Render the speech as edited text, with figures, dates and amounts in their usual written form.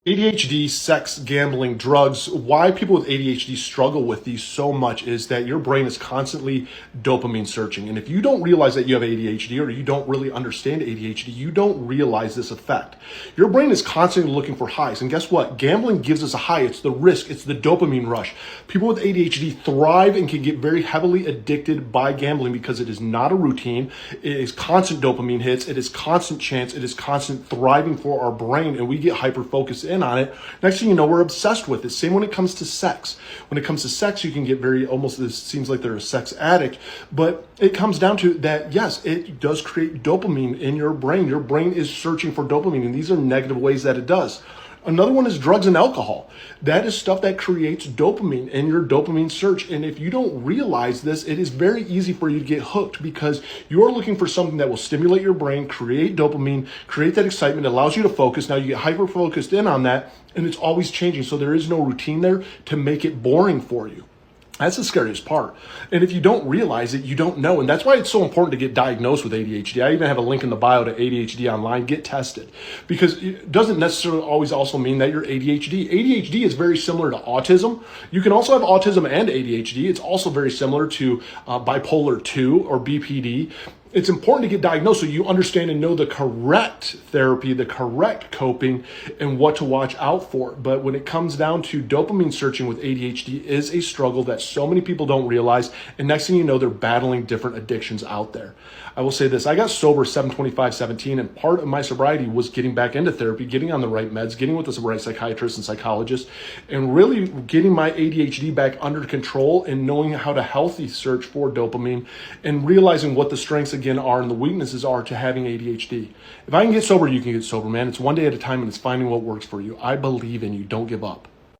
ADHD, sex, gambling, drugs, why people with ADHD struggle with these so much is that your brain is constantly dopamine searching. And if you don't realize that you have ADHD or you don't really understand ADHD, you don't realize this effect. Your brain is constantly looking for highs. And guess what? Gambling gives us a high. It's the risk. It's the dopamine rush. People with ADHD thrive and can get very heavily addicted by gambling because it is not a routine. It is constant dopamine hits. It is constant chance. It is constant thriving for our brain. And we get hyper-focused in on it. Next thing you know, we're obsessed with it. Same when it comes to sex. When it comes to sex, you can get very, almost, it seems like they're a sex addict, but it comes down to that, yes, it does create dopamine in your brain. Your brain is searching for dopamine, and these are negative ways that it does. Another one is drugs and alcohol. That is stuff that creates dopamine in your dopamine search. And if you don't realize this, it is very easy for you to get hooked because you are looking for something that will stimulate your brain, create dopamine, create that excitement, allows you to focus. Now you get hyper focused in on that, and it's always changing. So there is no routine there to make it boring for you. That's the scariest part. And if you don't realize it, you don't know. And that's why it's so important to get diagnosed with ADHD. I even have a link in the bio to ADHD Online. Get tested. Because it doesn't necessarily always also mean that you're ADHD. ADHD is very similar to autism. You can also have autism and ADHD. It's also very similar to bipolar 2 or BPD. It's important to get diagnosed so you understand and know the correct therapy, the correct coping, and what to watch out for. But when it comes down to dopamine searching with ADHD is a struggle that so many people don't realize. And next thing you know, they're battling different addictions out there. I will say this, I got sober 7/25/17, and part of my sobriety was getting back into therapy, getting on the right meds, getting with the right psychiatrist and psychologist, and really getting my ADHD back under control and knowing how to healthy search for dopamine and realizing what the strengths again are and the weaknesses are to having ADHD. If I can get sober, you can get sober, man. It's one day at a time and it's finding what works for you. I believe in you. Don't give up.